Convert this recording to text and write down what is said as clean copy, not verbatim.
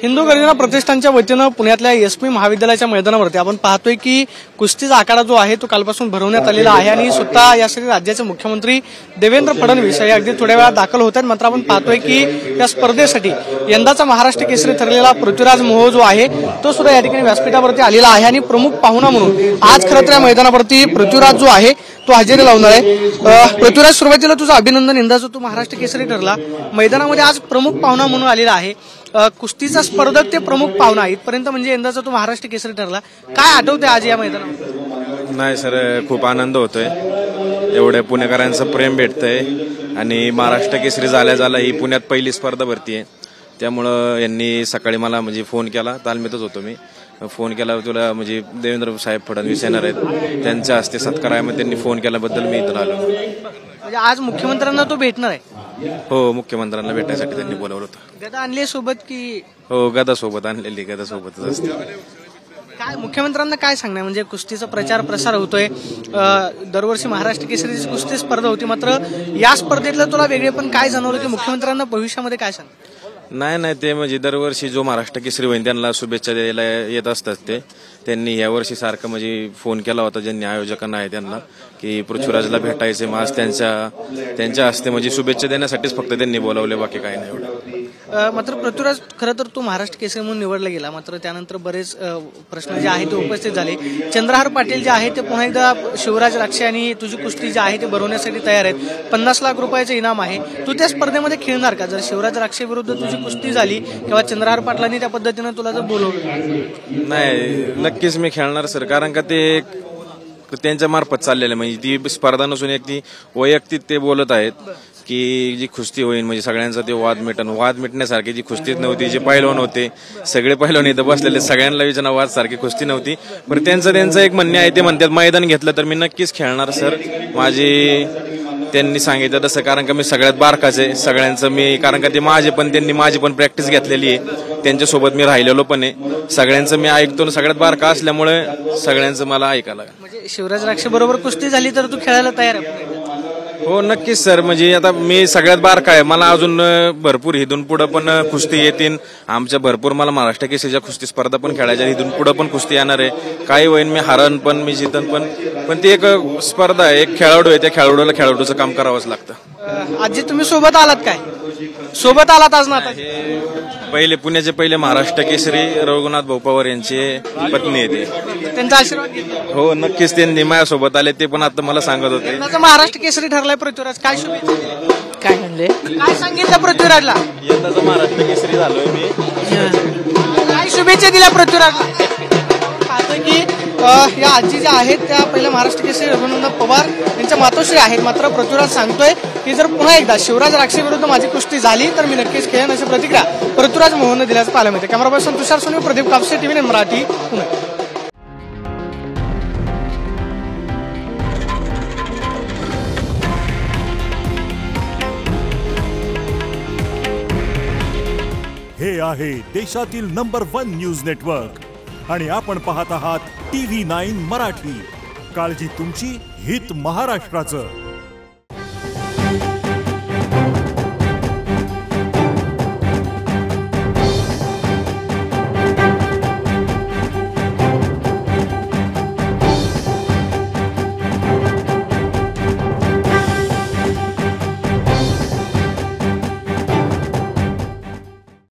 हिंदू गरिना प्रतिष्ठानच्या वतीनं पुण्यातल्या एसपी महाविद्यालयाच्या मैदानावरती आपण पाहतोय की कुस्तीचा आखाडा जो आहे तो कालपासून भरवण्यात आलेला आहे आणि स्वतः यासाठी राज्याचे मुख्यमंत्री देवेंद्र फडणवीस हे अगदी थोड्या वेळा दाखल होत आहेत। मात्र आपण पाहतोय की या स्पर्धेसाठी यंदाचा महाराष्ट्र केसरी ठरलेला पृथ्वीराज मोहोळ जो आहे तो सुद्धा या ठिकाणी व्यासपीठावरती आलेला आहे आणि प्रमुख पाहुणा म्हणून आज खरं तर या मैदानावरती पृथ्वीराज जो आहे तो हजेरी लावणार आहे। पृथ्वीराज, सुरुवातीला तुझं अभिनंदन, यंदाचा तू महाराष्ट्र केसरी ठरला, मैदानामध्ये आज प्रमुख पाहुणा म्हणून आलेला आहे। कुस्तीचा स्पर्धक ते प्रमुख पाहुणा इथपर्यंत म्हणजे यंदाचा तो महाराष्ट्र केसरी ठरला, काय आठवतंय आज या मैदानावर? नाही सर, खूप आनंद होतोय, एवढे पुणेकरांचं प्रेम भेटतंय आणि महाराष्ट्र केसरी झाल्या ही पुण्यात पहिली स्पर्धा भरती आहे। त्यामुळं यांनी सकाळी मला म्हणजे फोन केला, तालमीतच होतो मी, फोन केला तुला म्हणजे देवेंद्र साहेब फडणवीस येणार आहेत, त्यांच्या हस्ते सत्कार आहे, मग त्यांनी फोन केल्याबद्दल मी इथं आलो। म्हणजे आज मुख्यमंत्र्यांना तो भेटणार आहे? हो, मुख्यमंत्र्यांना भेटण्यासाठी त्यांनी बोलावलं होतं। गदा आणली सोबत की? हो, गदा सोबत आणलेली, गदा सोबतच असते। काय मुख्यमंत्र्यांना काय सांगणार, म्हणजे कुस्तीचा प्रचार प्रसार होतोय, दरवर्षी महाराष्ट्र केसरीची कुस्ती स्पर्धा होती, मात्र या स्पर्धेतलं तुला वेगळे पण काय जाणवलं की मुख्यमंत्र्यांना भविष्यामध्ये काय सांग? नाही, ते म्हणजे दरवर्षी जो महाराष्ट्र केसरी होईल त्यांना शुभेच्छा द्यायला येत असतात त्यांनी यावर्षी सारखं म्हणजे फोन केला होता ज्यांनी आयोजकांना आहे त्यांना की पृथ्वीराजला भेटायचे, मग आज त्यांच्या हस्ते म्हणजे शुभेच्छा देण्यासाठीच फक्त त्यांनी बोलावले, बाकी काही नाही एवढं। मात्र पृथ्वीराज, खरं तर तू महाराष्ट्र केसरी म्हणून निवडला गेला, मात्र त्यानंतर बरेच प्रश्न जे आहेत ते उपस्थित झाले। चंद्रहार पाटील जे आहे ते पुन्हा एकदा शिवराज राक्षे आणि तुझी कुस्ती जी आहे ते भरवण्यासाठी तयार आहेत, 50 लाख रुपयाचं इनाम आहे, तू त्या स्पर्धेमध्ये खेळणार का? जर शिवराज राक्षे विरुद्ध तुझी कुस्ती झाली किंवा चंद्रहार पाटलांनी त्या पद्धतीनं तुला जर बोलवलं? नाही, नक्कीच मी खेळणार सर, कारण का ते त्यांच्या मार्फत चाललेलं, म्हणजे ती स्पर्धा नसून एक ती वैयक्तिक ते बोलत आहेत की जी कुस्ती होईल म्हणजे सगळ्यांचा ते वाद मिटण्यासारखी जी कुस्तीच नव्हती, जे पैलवान होते सगळे पैलवान इथं बसलेले, सगळ्यांना विचारणार वाद सारखी कुस्ती नव्हती, पण त्यांचं एक म्हणणे आहे, ते म्हणतात मैदान घेतलं तर मी नक्कीच खेळणार सर, त्यांनी सांगितलं तसं, कारण का मी सगळ्यात बारकाच आहे सगळ्यांचं मी, कारण का ते त्यांनी माझी पण प्रॅक्टिस घेतलेली आहे, त्यांच्यासोबत मी राहिलेलो पण आहे, सगळ्यांचं मी ऐकतो, सगळ्यात बारका असल्यामुळे सगळ्यांचं मला ऐकायला। म्हणजे शिवराज राक्षे बरोबर कुस्ती झाली तर तू खेळायला तयार आहे? हो, नक्कीच सर, म्हणजे आता मी सगळ्यात बारका आहे, मला अजून भरपूर इथून पुढे पण कुस्ती येतील, आमच्या भरपूर मला महाराष्ट्र केसरीच्या कुस्ती स्पर्धा पण खेळायच्या, इथून पुढे पण कुस्ती येणार आहे, काही होईन मी हारन पण मी जितन पण ती एक स्पर्धा आहे, एक खेळाडू आहे, त्या खेळाडूचं काम करावंच लागतं। आजी तुम्ही सोबत आलात काय? सोबत आलात आज ना? पुण्याचे पहिले महाराष्ट्र केसरी रघुनाथ भाऊ पवार यांचे पत्नी आहे, त्यांचा आशीर्वाद घेतला? हो, नक्कीच त्यांनी माझ्यासोबत आले, ते पण आता मला सांगत होते। महाराष्ट्र केसरी ठरलाय पृथ्वीराज, काय शुभेच्छा? काय म्हणले? काय सांगितलं पृथ्वीराजला? यंदाचा महाराष्ट्र केसरी झालोय मी, काय शुभेच्छा दिल्या पृथ्वीराजला? पाहतोय की या आजी ज्या आहेत त्या पहिल्या महाराष्ट्र केसरी रघुनाथ पवार यांच्या मातोश्री आहेत, मात्र पृथ्वीराज सांगतोय की जर पुन्हा एकदा शिवराज राक्षे विरुद्ध माझी कुस्ती झाली तर मी नक्कीच खेळेन, अशी प्रतिक्रिया पृथ्वीराज मोहोळने दिल्याचं पाहायला मिळते। कॅमेरा पर्सन तुषार सोनी, प्रदीप कापसे, TV9 मराठी, पुणे। हे आहे देशातील नंबर 1 न्यूज नेटवर्क आणि आपण पाहत आहात TV9 मराठी। काळजी तुमची, हित महाराष्ट्राचं।